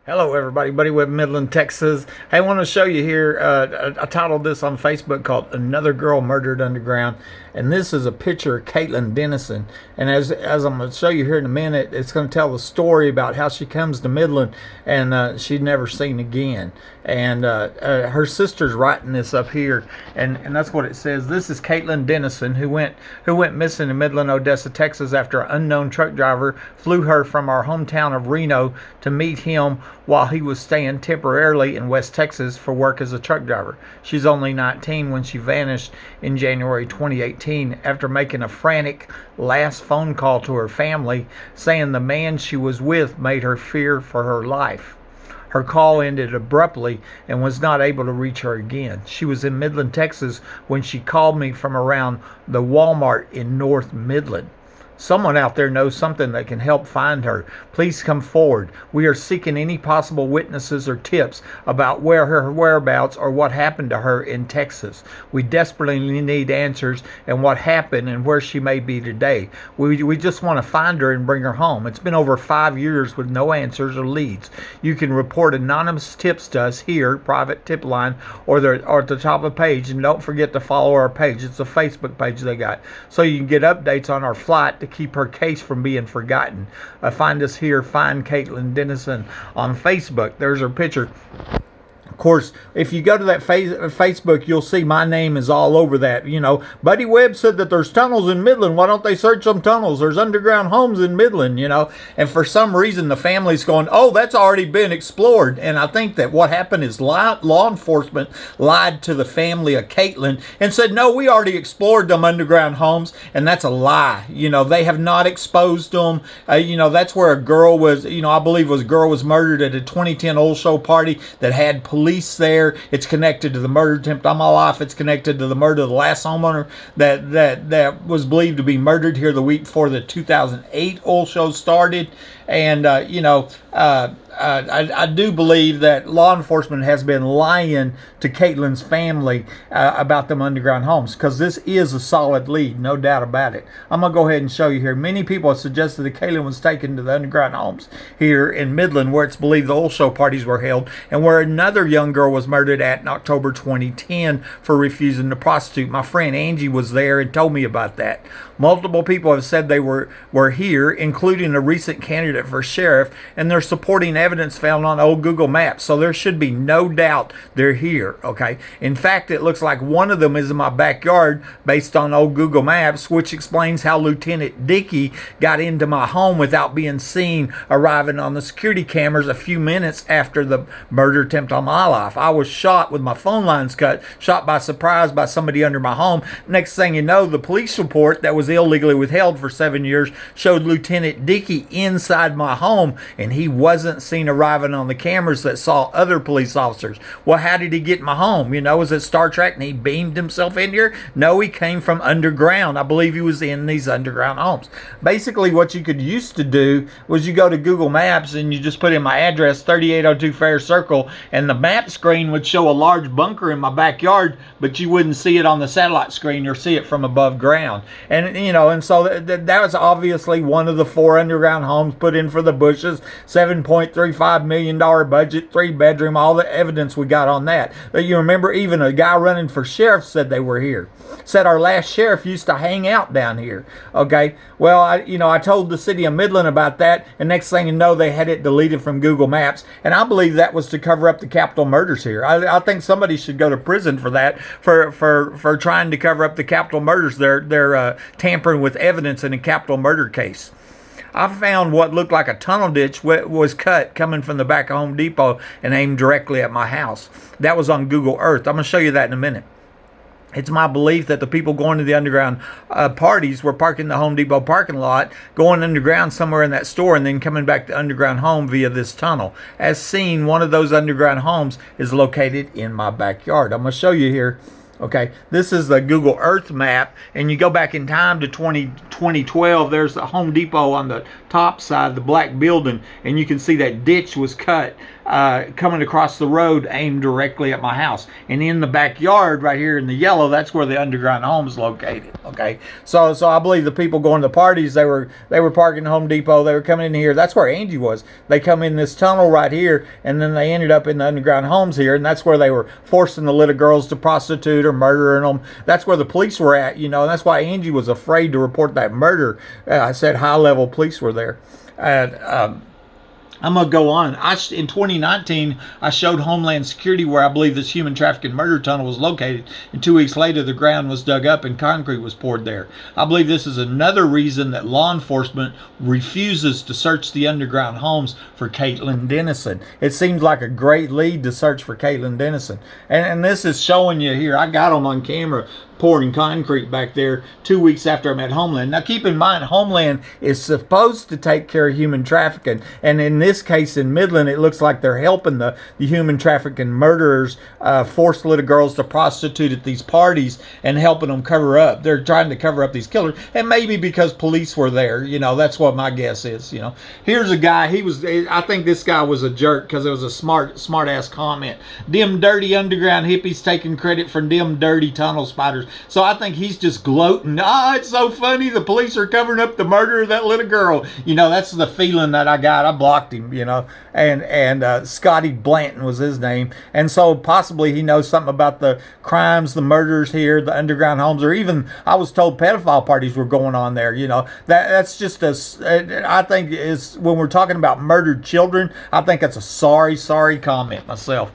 Hello, everybody. Buddy with Midland, Texas. Hey, I want to show you here. I titled this on Facebook called "Another Girl Murdered Underground," and this is a picture of Caitlin Denison. And as I'm going to show you here in a minute, it's going to tell the story about how she comes to Midland and she'd never seen again. And her sister's writing this up here, and that's what it says. This is Caitlin Denison, who went missing in Midland, Odessa, Texas, after an unknown truck driver flew her from our hometown of Reno to meet him while he was staying temporarily in West Texas for work as a truck driver. She's only 19 when she vanished in January 2018 after making a frantic last phone call to her family, saying the man she was with made her fear for her life. Her call ended abruptly and was not able to reach her again. She was in Midland, Texas when she called me from around the Wal Mart in North Midland. Someone out there knows something that can help find her. Please come forward. We are seeking any possible witnesses or tips about where her whereabouts or what happened to her in Texas. We desperately need answers and what happened and where she may be today. We just want to find her and bring her home. It's been over 5 years with no answers or leads. You can report anonymous tips to us here, private tip line, or at the top of the page. And don't forget to follow our page. It's a Facebook page they got. So you can get updates on our flight to keep her case from being forgotten. Find us here, find Caitlin Denison on Facebook. There's her picture. Of course, if you go to that Facebook, you'll see my name is all over that. You know, Buddy Webb said that there's tunnels in Midland. Why don't they search some tunnels? There's underground homes in Midland, you know. And for some reason, the family's going, oh, that's already been explored. And I think that what happened is law enforcement lied to the family of Caitlin and said, no, we already explored them underground homes. And that's a lie. You know, they have not exposed them. You know, that's where a girl was, you know, I believe a girl was murdered at a 2010 old show party that had police there. It's connected to the murder attempt on my life. It's connected to the murder of the last homeowner that was believed to be murdered here the week before the 2008 oil show started. And you know, I do believe that law enforcement has been lying to Caitlin's family about them underground homes, because this is a solid lead, no doubt about it. I'm going to go ahead and show you here. Many people have suggested that Caitlin was taken to the underground homes here in Midland, where it's believed the oil show parties were held, and where another young girl was murdered in October 2010 for refusing to prostitute. My friend Angie was there and told me about that. Multiple people have said they were here, including a recent candidate for sheriff, and they're supporting evidence found on old Google Maps. So there should be no doubt they're here, okay? In fact, it looks like one of them is in my backyard based on old Google Maps, which explains how Lieutenant Dickey got into my home without being seen arriving on the security cameras a few minutes after the murder attempt on my life. I was shot with my phone lines cut, shot by surprise by somebody under my home. Next thing you know, the police report that was illegally withheld for 7 years showed Lieutenant Dickey inside my home, and he wasn't seen arriving on the cameras that saw other police officers. Well, how did he get in my home? You know, was it Star Trek and he beamed himself in here? No, he came from underground. I believe he was in these underground homes. Basically, what you could used to do was you go to Google Maps and you just put in my address, 3802 Fair Circle, and the map screen would show a large bunker in my backyard, but you wouldn't see it on the satellite screen or see it from above ground. And, you know, and so that was obviously one of the 4 underground homes put in for the Bushes, $7.35 million budget, 3-bedroom, all the evidence we got on that. But you remember, even a guy running for sheriff said they were here. Said our last sheriff used to hang out down here. Okay, well, I told the city of Midland about that, and next thing you know, they had it deleted from Google Maps, and I believe that was to cover up the Capitol murders here. I think somebody should go to prison for that, for trying to cover up the Capitol murders. They're tampering with evidence in a Capitol murder case. I found what looked like a tunnel ditch was cut coming from the back of Home Depot and aimed directly at my house. That was on Google Earth. I'm going to show you that in a minute. It's my belief that the people going to the underground parties were parking the Home Depot parking lot, going underground somewhere in that store, and then coming back to underground home via this tunnel. As seen, one of those underground homes is located in my backyard. I'm going to show you here. Okay, this is the Google Earth map, and you go back in time to 2012. There's the Home Depot on the top side, the black building, and you can see that ditch was cut coming across the road aimed directly at my house. And in the backyard right here in the yellow, that's where the underground home is located. Okay, so I believe the people going to the parties, they were parking Home Depot, they were coming in here. That's where Angie was. They come in this tunnel right here, and then they ended up in the underground homes here, and that's where they were forcing the little girls to prostitute or murdering them. That's where the police were at, you know, and that's why Angie was afraid to report that murder. I said high-level police were there. And I'm going to go on. In 2019, I showed Homeland Security where I believe this human trafficking murder tunnel was located, and 2 weeks later, the ground was dug up and concrete was poured there. I believe this is another reason that law enforcement refuses to search the underground homes for Caitlin Denison. It seems like a great lead to search for Caitlin Denison. And this is showing you here. I got them on camera pouring concrete back there 2 weeks after I'm at Homeland. Now keep in mind, Homeland is supposed to take care of human trafficking, and in this case in Midland, it looks like they're helping the human trafficking murderers force little girls to prostitute at these parties and helping them cover up. They're trying to cover up these killers, and maybe because police were there, you know, that's what my guess is. You know, here's a guy, I think this guy was a jerk because it was a smart ass comment. Them dirty underground hippies taking credit for them dirty tunnel spiders. So I think he's just gloating. It's so funny. The police are covering up the murder of that little girl. You know, that's the feeling that I got. I blocked him, you know. And Scotty Blanton was his name. And so possibly he knows something about the crimes, the murders here, the underground homes, or even I was told pedophile parties were going on there. You know, that's just I think is when we're talking about murdered children, I think that's a sorry comment myself.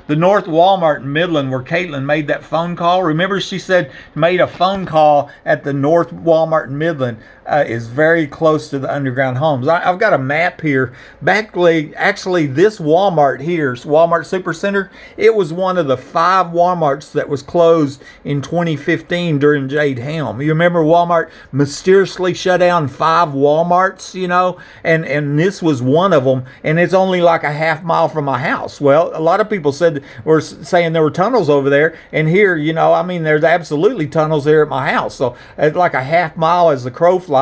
The North Wal Mart in Midland where Caitlin made that phone call. Remember she said made a phone call at the North Wal Mart in Midland is very close to the underground homes. I've got a map here. Actually, this Walmart here, Walmart Supercenter, it was one of the 5 Walmarts that was closed in 2015 during Jade Helm. You remember Walmart mysteriously shut down 5 Walmarts, you know, and this was one of them, and it's only like a half mile from my house. Well, a lot of people were saying there were tunnels over there, and here, you know, I mean, there's absolutely tunnels there at my house. So it's like a half mile as the crow flies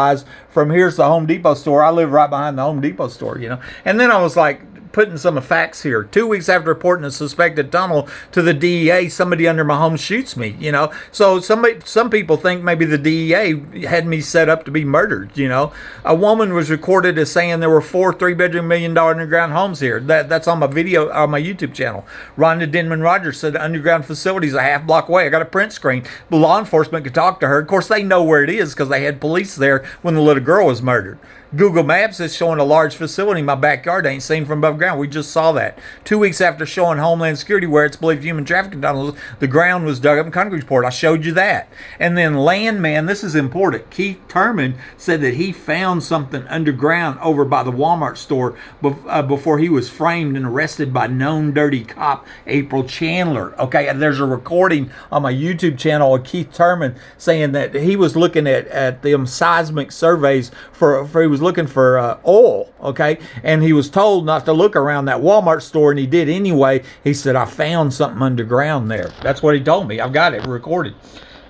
from here's the Home Depot store. I live right behind the Home Depot store, you know. And then I was like putting some facts here. 2 weeks after reporting a suspected tunnel to the DEA, somebody under my home shoots me, you know. So some people think maybe the DEA had me set up to be murdered, you know. A woman was recorded as saying there were 4 3-bedroom $1 million underground homes here. That's on my video on my YouTube channel. Rhonda Denman Rogers said the underground facility is a half block away. I got a print screen. The law enforcement could talk to her. Of course, they know where it is because they had police there when the little girl was murdered. Google Maps is showing a large facility in my backyard. Ain't seen from above ground. We just saw that. 2 weeks after showing Homeland Security where it's believed human trafficking tunnels, the ground was dug up and concrete poured. I showed you that. And then Landman, this is important. Keith Turman said that he found something underground over by the Walmart store before he was framed and arrested by known dirty cop April Chandler. Okay, and there's a recording on my YouTube channel of Keith Turman saying that he was looking at them seismic surveys for he was looking for oil, okay? And he was told not to look around that Walmart store, and he did anyway. He said, I found something underground there. That's what he told me. I've got it recorded.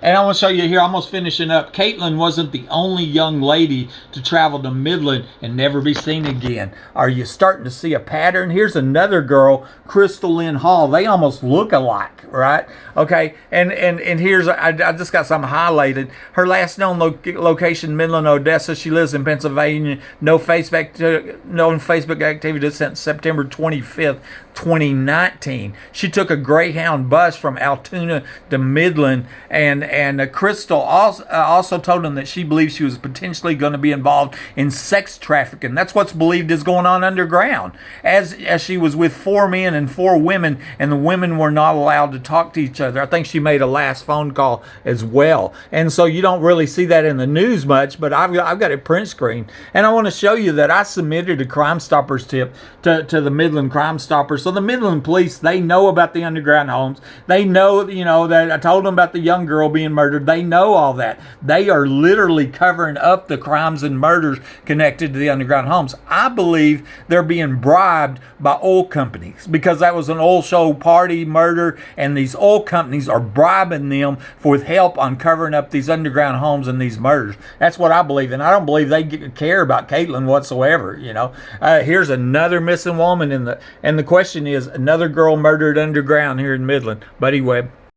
And I want to show you here, almost finishing up. Caitlin wasn't the only young lady to travel to Midland and never be seen again. Are you starting to see a pattern? Here's another girl, Crystal Lynn Hall. They almost look alike, right? Okay, and here's, I just got something highlighted. Her last known location, Midland, Odessa. She lives in Pennsylvania. No Facebook activity since September 25th, 2019. She took a Greyhound bus from Altoona to Midland, and Crystal also told him that she believes she was potentially going to be involved in sex trafficking. That's what's believed is going on underground. As she was with 4 men and 4 women, and the women were not allowed to talk to each other. I think she made a last phone call as well. And so you don't really see that in the news much, but I've got a print screen. And I want to show you that I submitted a Crime Stoppers tip to the Midland Crime Stoppers. So the Midland police, they know about the underground homes. They know, you know, that I told them about the young girl being being murdered. They know all that. They are literally covering up the crimes and murders connected to the underground homes. I believe they're being bribed by oil companies because that was an oil show party murder, and these oil companies are bribing them for help on covering up these underground homes and these murders. That's what I believe, and I don't believe they care about Caitlin whatsoever. Here's another missing woman and the question is another girl murdered underground here in Midland. Buddy Webb.